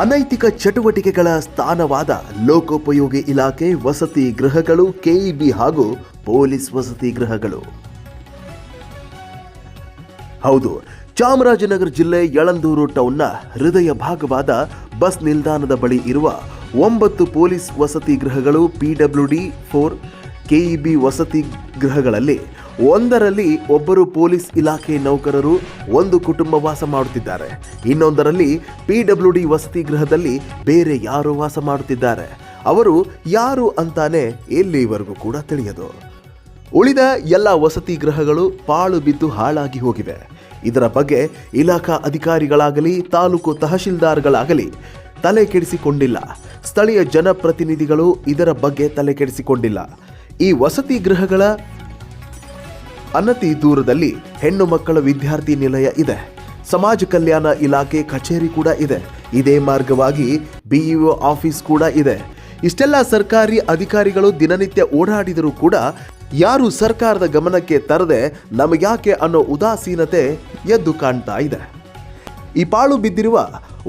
ಅನೈತಿಕ ಚಟುವಟಿಕೆಗಳ ಸ್ಥಾನವಾದ ಲೋಕೋಪಯೋಗಿ ಇಲಾಖೆ ವಸತಿ ಗೃಹಗಳು, ಕೆಇಬಿ ಹಾಗೂ ಪೊಲೀಸ್ ವಸತಿ ಗೃಹಗಳು. ಹೌದು, ಚಾಮರಾಜನಗರ ಜಿಲ್ಲೆ ಯಳಂದೂರು ಟೌನ್ನ ಹೃದಯ ಭಾಗವಾದ ಬಸ್ ನಿಲ್ದಾಣದ ಬಳಿ ಇರುವ 9 ಪೊಲೀಸ್ ವಸತಿ ಗೃಹಗಳು, PWD-4 ಕೆಇಬಿ ವಸತಿ ಗೃಹಗಳಲ್ಲಿ ಒಂದರಲ್ಲಿ ಒಬ್ಬರು ಪೊಲೀಸ್ ಇಲಾಖೆ ನೌಕರರು ಒಂದು ಕುಟುಂಬ ವಾಸ ಮಾಡುತ್ತಿದ್ದಾರೆ. ಇನ್ನೊಂದರಲ್ಲಿ PWD ವಸತಿ ಗೃಹದಲ್ಲಿ ಬೇರೆ ಯಾರು ವಾಸ ಮಾಡುತ್ತಿದ್ದಾರೆ. ಅವರು ಯಾರು ಅಂತಾನೆ ಇಲ್ಲಿವರೆಗೂ ಕೂಡ ತಿಳಿಯದು. ಉಳಿದ ಎಲ್ಲ ವಸತಿ ಗೃಹಗಳು ಪಾಳು ಬಿದ್ದು ಹಾಳಾಗಿ ಹೋಗಿವೆ. ಇದರ ಬಗ್ಗೆ ಇಲಾಖಾ ಅಧಿಕಾರಿಗಳಾಗಲಿ ತಾಲೂಕು ತಹಶೀಲ್ದಾರ್ಗಳಾಗಲಿ ತಲೆ ಕೆಡಿಸಿಕೊಂಡಿಲ್ಲ. ಸ್ಥಳೀಯ ಜನಪ್ರತಿನಿಧಿಗಳು ಇದರ ಬಗ್ಗೆ ತಲೆ ಕೆಡಿಸಿಕೊಂಡಿಲ್ಲ. ಈ ವಸತಿ ಗೃಹಗಳ ಅನತಿ ದೂರದಲ್ಲಿ ಹೆಣ್ಣು ಮಕ್ಕಳ ವಿದ್ಯಾರ್ಥಿ ನಿಲಯ ಇದೆ. ಸಮಾಜ ಕಲ್ಯಾಣ ಇಲಾಖೆ ಕಚೇರಿ ಕೂಡ ಇದೆ. ಇದೇ ಮಾರ್ಗವಾಗಿ BEO ಆಫೀಸ್ ಕೂಡ ಇದೆ. ಇಷ್ಟೆಲ್ಲ ಸರ್ಕಾರಿ ಅಧಿಕಾರಿಗಳು ದಿನನಿತ್ಯ ಓಡಾಡಿದರೂ ಕೂಡ ಯಾರು ಸರ್ಕಾರದ ಗಮನಕ್ಕೆ ತರದೆ ನಮಗ್ಯಾಕೆ ಅನ್ನೋ ಉದಾಸೀನತೆ ಎದ್ದು ಕಾಣ್ತಾ ಇದೆ. ಈ ಪಾಳು ಬಿದ್ದಿರುವ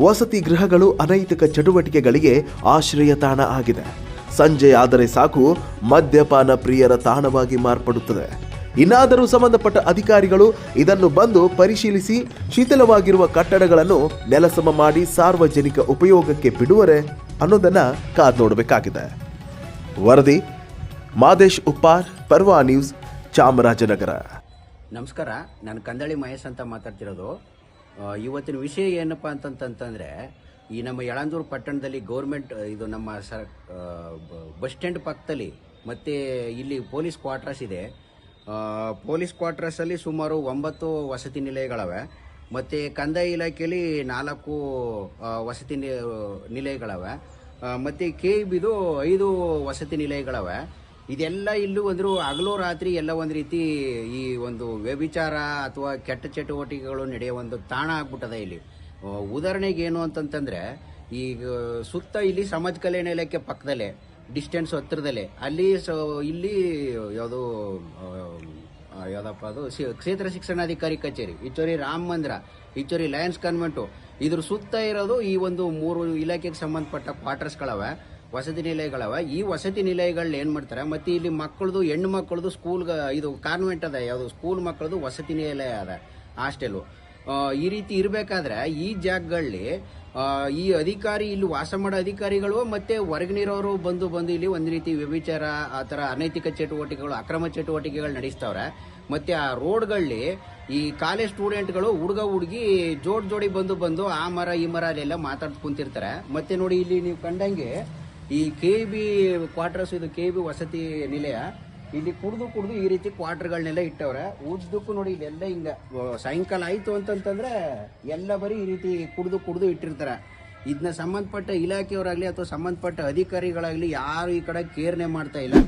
ವಸತಿ ಗೃಹಗಳು ಅನೈತಿಕ ಚಟುವಟಿಕೆಗಳಿಗೆ ಆಶ್ರಯ ತಾಣ ಆಗಿದೆ. ಸಂಜೆ ಆದರೆ ಸಾಕು ಮದ್ಯಪಾನ ಪ್ರಿಯರ ತಾಣವಾಗಿ ಮಾರ್ಪಡುತ್ತದೆ. ಇನ್ನಾದರೂ ಸಂಬಂಧಪಟ್ಟ ಅಧಿಕಾರಿಗಳು ಇದನ್ನು ಬಂದು ಪರಿಶೀಲಿಸಿ ಶಿಥಿಲವಾಗಿರುವ ಕಟ್ಟಡಗಳನ್ನು ನೆಲಸಮ ಮಾಡಿ ಸಾರ್ವಜನಿಕ ಉಪಯೋಗಕ್ಕೆ ಬಿಡುವರೆ ಅನ್ನೋದನ್ನ ಕಾದು ನೋಡಬೇಕಾಗಿದೆ. ವರದಿ ಮಾದೇಶ್ ಉಪ್ಪಾರ್, ಪರ್ವಾ ನ್ಯೂಸ್, ಚಾಮರಾಜನಗರ. ನಮಸ್ಕಾರ, ನಾನು ಕಂದಳಿ ಮಹೇಶ್ ಅಂತ ಮಾತಾಡ್ತಿರೋದು. ಇವತ್ತಿನ ವಿಷಯ ಏನಪ್ಪ ಅಂತಂತಂದ್ರೆ, ಈ ನಮ್ಮ ಯಳಂದೂರು ಪಟ್ಟಣದಲ್ಲಿ ಗೌರ್ಮೆಂಟ್ ಇದು ನಮ್ಮ ಬಸ್ ಸ್ಟ್ಯಾಂಡ್ ಪಕ್ಕದಲ್ಲಿ ಮತ್ತೆ ಇಲ್ಲಿ ಪೊಲೀಸ್ ಕ್ವಾರ್ಟರ್ಸ್ ಇದೆ. ಪೊಲೀಸ್ ಕ್ವಾರ್ಟರ್ಸಲ್ಲಿ ಸುಮಾರು 9 ವಸತಿ ನಿಲಯಗಳವೆ. ಮತ್ತು ಕಂದಾಯ ಇಲಾಖೆಯಲ್ಲಿ 4 ವಸತಿ ನಿಲಯಗಳವೆ. ಮತ್ತು KEBದು 5 ವಸತಿ ನಿಲಯಗಳವೆ. ಇದೆಲ್ಲ ಇಲ್ಲೂ ಒಂದು ಹಗಲು ರಾತ್ರಿ ಎಲ್ಲ ಒಂದು ರೀತಿ ಈ ಒಂದು ವ್ಯಭಿಚಾರ ಅಥವಾ ಕೆಟ್ಟ ಚಟುವಟಿಕೆಗಳು ನಡೆಯೋ ಒಂದು ತಾಣ ಆಗ್ಬಿಟ್ಟದೆ ಇಲ್ಲಿ. ಉದಾಹರಣೆಗೆ ಏನು ಅಂತಂತಂದ್ರೆ, ಈಗ ಸುತ್ತ ಇಲ್ಲಿ ಸಮಾಜ ಕಲ್ಯಾಣ ಇಲಾಖೆ ಪಕ್ಕದಲ್ಲೇ ಡಿಸ್ಟೆನ್ಸ್ ಹತ್ತಿರದಲ್ಲೇ ಅಲ್ಲಿ ಇಲ್ಲಿ ಯಾವುದಪ್ಪ ಅದು ಕ್ಷೇತ್ರ ಶಿಕ್ಷಣಾಧಿಕಾರಿ ಕಚೇರಿ, ಇಚ್ಚೋರಿ ರಾಮ ಮಂದಿರ, ಇಚ್ಚೋರಿ ಲಯನ್ಸ್ ಕಾನ್ವೆಂಟು, ಇದ್ರ ಸುತ್ತ ಇರೋದು ಈ ಒಂದು 3 ಇಲಾಖೆಗೆ ಸಂಬಂಧಪಟ್ಟ ಕ್ವಾರ್ಟರ್ಸ್ಗಳವೆ, ವಸತಿ ನಿಲಯಗಳವೆ. ಈ ವಸತಿ ನಿಲಯಗಳನ್ನ ಏನ್ ಮಾಡ್ತಾರೆ, ಮತ್ತೆ ಇಲ್ಲಿ ಮಕ್ಕಳದು ಹೆಣ್ಣು ಮಕ್ಕಳದು ಸ್ಕೂಲ್ ಇದು ಕಾನ್ವೆಂಟ್ ಅದ, ಯಾವುದು ಸ್ಕೂಲ್ ಮಕ್ಕಳದು ವಸತಿ ನಿಲಯ ಅದ, ಹಾಸ್ಟೆಲು. ಈ ರೀತಿ ಇರಬೇಕಾದ್ರೆ ಈ ಜಾಗಗಳಲ್ಲಿ ಈ ಅಧಿಕಾರಿ ಇಲ್ಲಿ ವಾಸ ಮಾಡೋ ಅಧಿಕಾರಿಗಳು ಮತ್ತೆ ಹೊರಗಿನಿರೋರು ಬಂದು ಇಲ್ಲಿ ಒಂದು ರೀತಿ ವ್ಯಭಿಚಾರ ಆ ಥರ ಅನೈತಿಕ ಚಟುವಟಿಕೆಗಳು, ಅಕ್ರಮ ಚಟುವಟಿಕೆಗಳು ನಡೆಸ್ತಾವ್ರೆ. ಮತ್ತೆ ಆ ರೋಡ್ಗಳಲ್ಲಿ ಈ ಕಾಲೇಜ್ ಸ್ಟೂಡೆಂಟ್ಗಳು ಹುಡುಗಿ ಜೋಡಿ ಬಂದು ಆ ಮರ ಈ ಮರ ಅಲ್ಲೆಲ್ಲ ಮಾತಾಡ್ ಕುಂತಿರ್ತಾರೆ. ಮತ್ತೆ ನೋಡಿ ಇಲ್ಲಿ ನೀವು ಕಂಡಂಗೆ ಈ KEB ಕ್ವಾರ್ಟರ್ಸ್, ಇದು KEB ವಸತಿ ನಿಲಯ, ಇಲ್ಲಿ ಕುಡ್ದು ಈ ರೀತಿ ಕ್ವಾರ್ಟರ್ಗಳನ್ನೆಲ್ಲ ಇಟ್ಟವ್ರೆ. ಉದ್ದಕ್ಕೂ ನೋಡಿ ಇಲ್ಲೆಲ್ಲ ಹಿಂಗ ಸಾಯಂಕಾಲ ಆಯ್ತು ಅಂತಂತಂದ್ರೆ ಎಲ್ಲ ಬರೀ ಈ ರೀತಿ ಕುಡ್ದು ಇಟ್ಟಿರ್ತಾರೆ. ಇದನ್ನ ಸಂಬಂಧಪಟ್ಟ ಇಲಾಖೆಯವರಾಗ್ಲಿ ಅಥವಾ ಸಂಬಂಧಪಟ್ಟ ಅಧಿಕಾರಿಗಳಾಗ್ಲಿ ಯಾರು ಈ ಕಡೆ ಕೇರ್ನೆ ಮಾಡ್ತಾ ಇಲ್ಲ.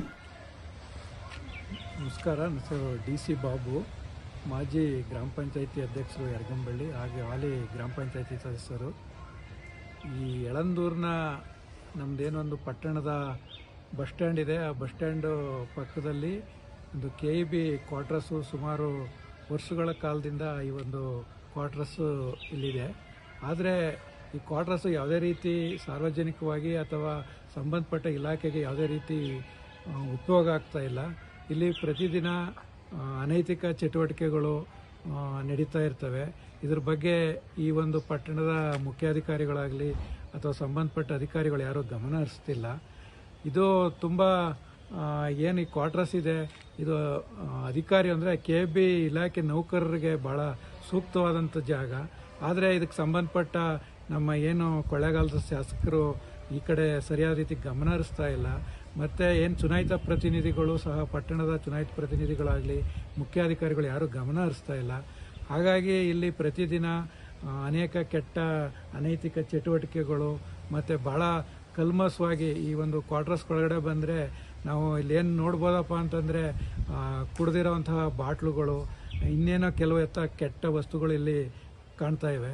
ನಮಸ್ಕಾರ, ನನ್ನ DC ಬಾಬು, ಮಾಜಿ ಗ್ರಾಮ ಪಂಚಾಯತಿ ಅಧ್ಯಕ್ಷರು ಯರಗಂಬಳ್ಳಿ, ಹಾಗೆ ಹಾಲಿ ಗ್ರಾಮ ಪಂಚಾಯತಿ ಸದಸ್ಯರು. ಈ ಯಳಂದೂರಿನ ನಮ್ಮದೇನೊಂದು ಪಟ್ಟಣದ ಬಸ್ ಸ್ಟ್ಯಾಂಡ್ ಇದೆ. ಆ ಬಸ್ ಸ್ಟ್ಯಾಂಡು ಪಕ್ಕದಲ್ಲಿ ಒಂದು KEB ಕ್ವಾರ್ಟರ್ಸು ಸುಮಾರು ವರ್ಷಗಳ ಕಾಲದಿಂದ ಈ ಒಂದು ಕ್ವಾರ್ಟರ್ಸು ಇಲ್ಲಿದೆ. ಆದರೆ ಈ ಕ್ವಾರ್ಟರ್ಸು ಯಾವುದೇ ರೀತಿ ಸಾರ್ವಜನಿಕವಾಗಿ ಅಥವಾ ಸಂಬಂಧಪಟ್ಟ ಇಲಾಖೆಗೆ ಯಾವುದೇ ರೀತಿ ಉಪಯೋಗ ಆಗ್ತಾ ಇಲ್ಲ. ಇಲ್ಲಿ ಪ್ರತಿದಿನ ಅನೈತಿಕ ಚಟುವಟಿಕೆಗಳು ನಡೀತಾ ಇರ್ತವೆ. ಇದ್ರ ಬಗ್ಗೆ ಈ ಒಂದು ಪಟ್ಟಣದ ಮುಖ್ಯಾಧಿಕಾರಿಗಳಾಗಲಿ ಅಥವಾ ಸಂಬಂಧಪಟ್ಟ ಅಧಿಕಾರಿಗಳು ಯಾರೂ ಗಮನ ಹರಿಸ್ತಿಲ್ಲ. ಇದು ತುಂಬ ಏನು ಈ ಕ್ವಾರ್ಟರ್ಸ್ ಇದೆ, ಇದು ಅಧಿಕಾರಿ ಅಂದರೆ KEB ಇಲಾಖೆ ನೌಕರರಿಗೆ ಭಾಳ ಸೂಕ್ತವಾದಂಥ ಜಾಗ. ಆದರೆ ಇದಕ್ಕೆ ಸಂಬಂಧಪಟ್ಟ ನಮ್ಮ ಏನು ಕೊಳ್ಳೇಗಾಲದ ಶಾಸಕರು ಈ ಕಡೆ ಸರಿಯಾದ ರೀತಿ ಗಮನ ಹರಿಸ್ತಾ ಇಲ್ಲ. ಮತ್ತು ಏನು ಚುನಾಯಿತ ಪ್ರತಿನಿಧಿಗಳು ಸಹ, ಪಟ್ಟಣದ ಚುನಾಯಿತ ಪ್ರತಿನಿಧಿಗಳಾಗಲಿ ಮುಖ್ಯಾಧಿಕಾರಿಗಳು ಯಾರೂ ಗಮನ ಹರಿಸ್ತಾ ಇಲ್ಲ. ಹಾಗಾಗಿ ಇಲ್ಲಿ ಪ್ರತಿದಿನ ಅನೇಕ ಕೆಟ್ಟ ಅನೈತಿಕ ಚಟುವಟಿಕೆಗಳು ಮತ್ತು ಭಾಳ ಕಲ್ಮಸವಾಗಿ ಈ ಒಂದು ಕ್ವಾರ್ಟರ್ಸ್ ಒಳಗಡೆ ಬಂದರೆ ನಾವು ಇಲ್ಲೇನು ನೋಡ್ಬೋದಪ್ಪ ಅಂತಂದರೆ ಕುಡಿದಿರೋವಂತಹ ಬಾಟ್ಲುಗಳು, ಇನ್ನೇನೋ ಕೆಲವು ಕೆಟ್ಟ ವಸ್ತುಗಳು ಇಲ್ಲಿ ಕಾಣ್ತಾ ಇವೆ.